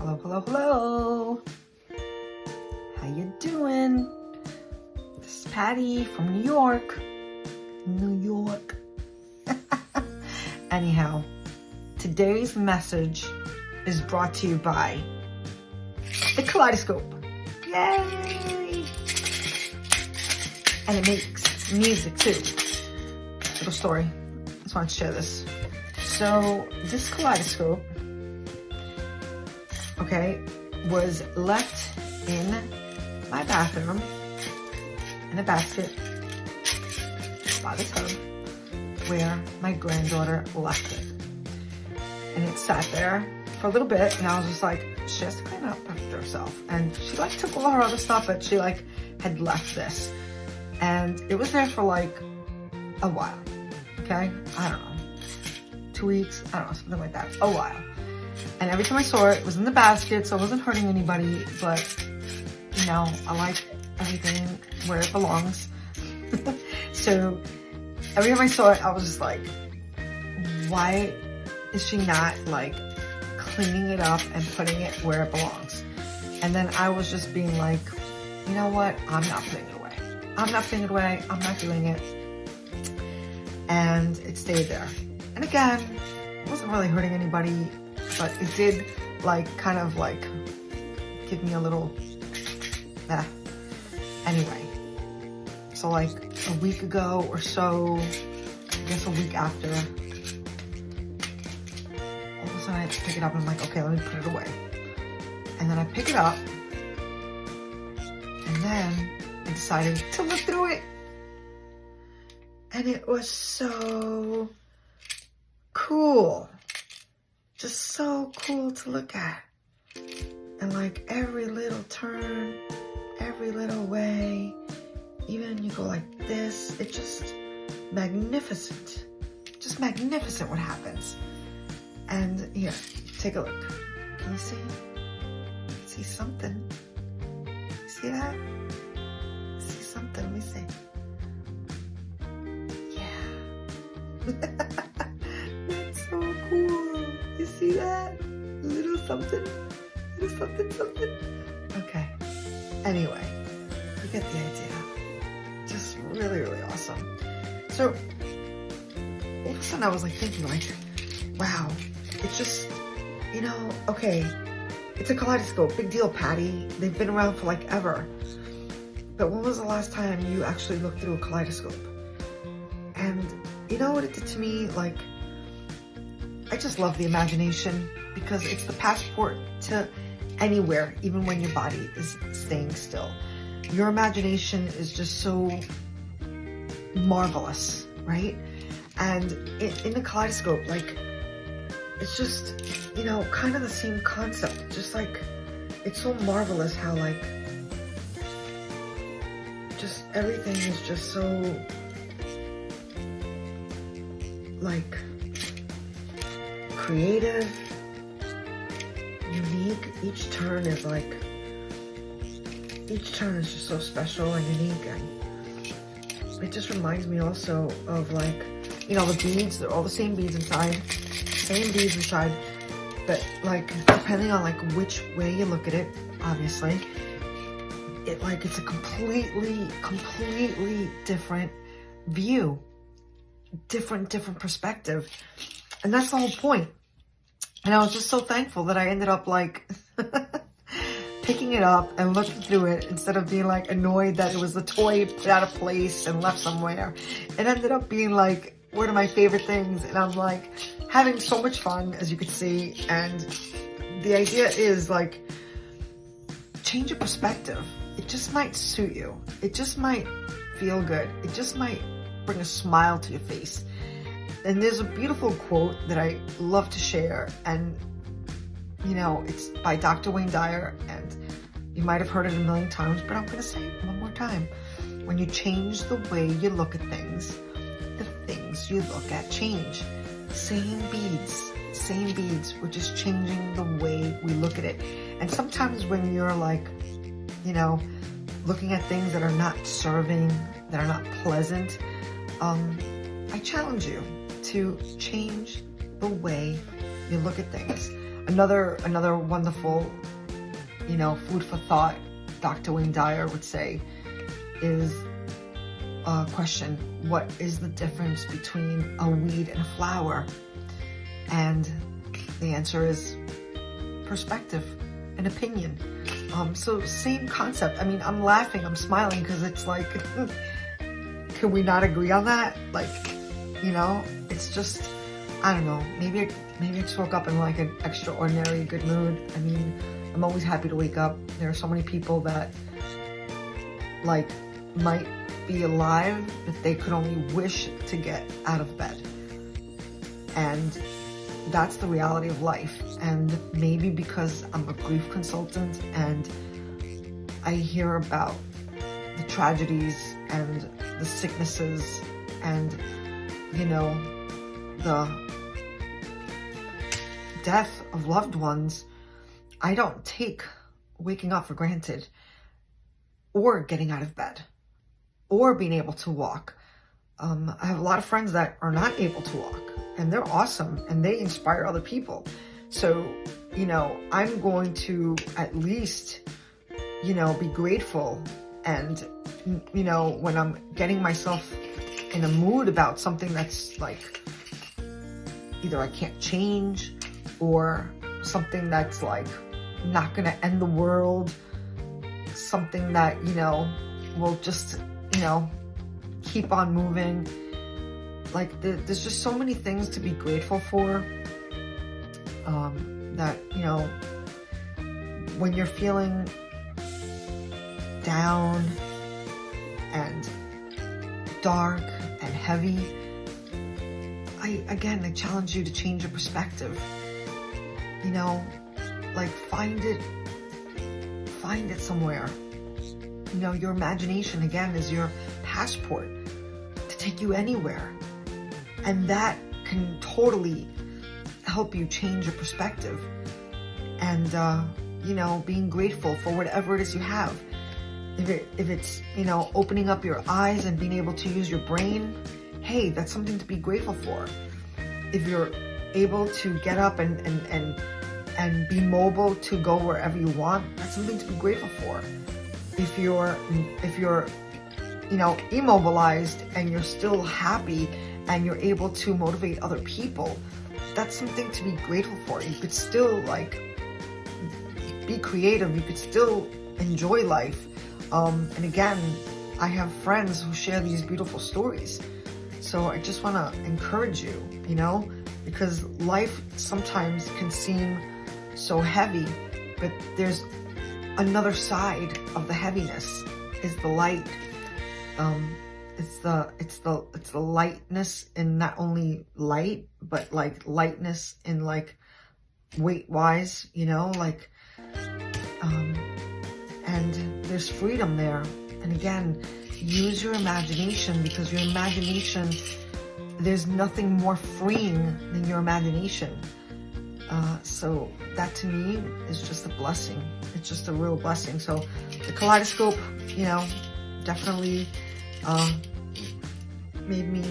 Hello, hello, hello. How you doing? This is Patty from New York. New York. Anyhow, today's message is brought to you by the Kaleidoscope. Yay! And it makes music too. Little story. Just want to share this. So this Kaleidoscope, okay, was left in my bathroom in a basket by the tub where my granddaughter left it. And it sat there for a little bit, and I was just like, she has to clean up after herself. And she like took all her other stuff, but she like had left this. And it was there for like a while, okay? I don't know, 2 weeks, I don't know, something like that, a while. And every time I saw it, it was in the basket, so it wasn't hurting anybody, but you know, I like everything where it belongs. So every time I saw it, I was just like, why is she not like cleaning it up and putting it where it belongs? And then I was just being like, you know what? I'm not putting it away. I'm not putting it away. I'm not doing it. And it stayed there. And again, it wasn't really hurting anybody, but it did like kind of like give me a little, Anyway, so like a week ago or so, I guess a week after, all of a sudden I had to pick it up and I'm like, okay, let me put it away. And then I pick it up, and then I decided to look through it. And it was so cool. Just so cool to look at. And like every little turn, every little way, even you go like this, it's just magnificent. Just magnificent what happens. And here, take a look. Can you see? See something? See that? See something? Let me see. Yeah. That's so cool. You see that? A little something? Little something, something? Okay. Anyway, you get the idea. Just really, really awesome. So, all of a sudden I was like thinking like, wow, it's just, you know, okay, it's a kaleidoscope, big deal, Patty. They've been around for like ever. But when was the last time you actually looked through a kaleidoscope? And you know what it did to me? Like, I just love the imagination because it's the passport to anywhere, even when your body is staying still. Your imagination is just so marvelous, right? And in the kaleidoscope, like, it's just, you know, kind of the same concept. Just like, it's so marvelous how like, just everything is just so, like, creative, unique. Each turn is like, each turn is just so special and unique, and it just reminds me also of like, you know, the beads, they're all the same beads inside, but like, depending on like which way you look at it, obviously, it like, it's a completely different view, different perspective. And that's the whole point. And I was just so thankful that I ended up like picking it up and looking through it instead of being like annoyed that it was a toy put out of place and left somewhere. It ended up being like one of my favorite things. And I'm like having so much fun, as you can see. And the idea is like, change your perspective. It just might suit you. It just might feel good. It just might bring a smile to your face. And there's a beautiful quote that I love to share, and you know, it's by Dr. Wayne Dyer, and you might have heard it a million times, but I'm gonna say it one more time. When you change the way you look at things, the things you look at change. Same beads, we're just changing the way we look at it. And sometimes when you're like, you know, looking at things that are not serving, that are not pleasant, I challenge you to change the way you look at things. Another wonderful, you know, food for thought, Dr. Wayne Dyer would say, is a question: what is the difference between a weed and a flower? And the answer is perspective and opinion. So same concept. I mean, I'm laughing, I'm smiling, because it's like, can we not agree on that? Like, you know, it's just, I don't know, maybe I just woke up in like an extraordinary good mood. I mean, I'm always happy to wake up. There are so many people that like might be alive, but they could only wish to get out of bed. And that's the reality of life. And maybe because I'm a grief consultant and I hear about the tragedies and the sicknesses and, you know, the death of loved ones, I don't take waking up for granted, or getting out of bed, or being able to walk. I have a lot of friends that are not able to walk, and they're awesome, and they inspire other people. So, you know, I'm going to at least, you know, be grateful. And, you know, when I'm getting myself in a mood about something that's like, either I can't change, or something that's like not gonna end the world, something that, you know, will just, you know, keep on moving. Like, there's just so many things to be grateful for, that, you know, when you're feeling down and dark and heavy, I challenge you to change your perspective. You know, like, find it somewhere. You know, your imagination, again, is your passport to take you anywhere. And that can totally help you change your perspective. And, you know, being grateful for whatever it is you have. If it's, you know, opening up your eyes and being able to use your brain, hey, that's something to be grateful for. If you're able to get up and be mobile to go wherever you want, that's something to be grateful for. If you're, you know, immobilized and you're still happy and you're able to motivate other people, that's something to be grateful for. You could still, like, be creative. You could still enjoy life. And again, I have friends who share these beautiful stories. So I just want to encourage you, you know, because life sometimes can seem so heavy, but there's another side of the heaviness, is the light. It's the lightness in not only light, but like lightness in like weight wise, you know, like, and there's freedom there. And again, use your imagination, because your imagination, there's nothing more freeing than your imagination. So that to me is just a blessing. It's just a real blessing. So the kaleidoscope, you know, definitely made me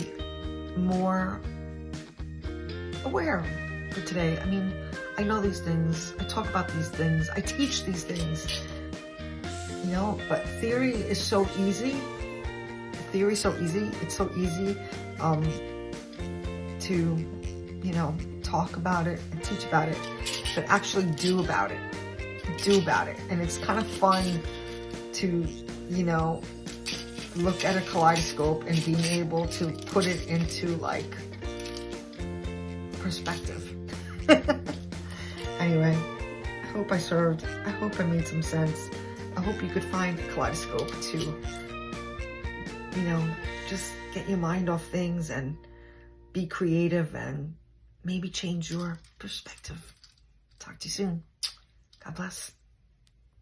more aware for today. I mean, I know these things. I talk about these things. I teach these things, you know, but theory is so easy. Theory is so easy. It's so easy to, you know, talk about it and teach about it, but actually do about it. Do about it. And it's kind of fun to, you know, look at a kaleidoscope and being able to put it into like perspective. Anyway, I hope I served. I hope I made some sense. I hope you could find a kaleidoscope to, you know, just get your mind off things and be creative and maybe change your perspective. Talk to you soon. God bless.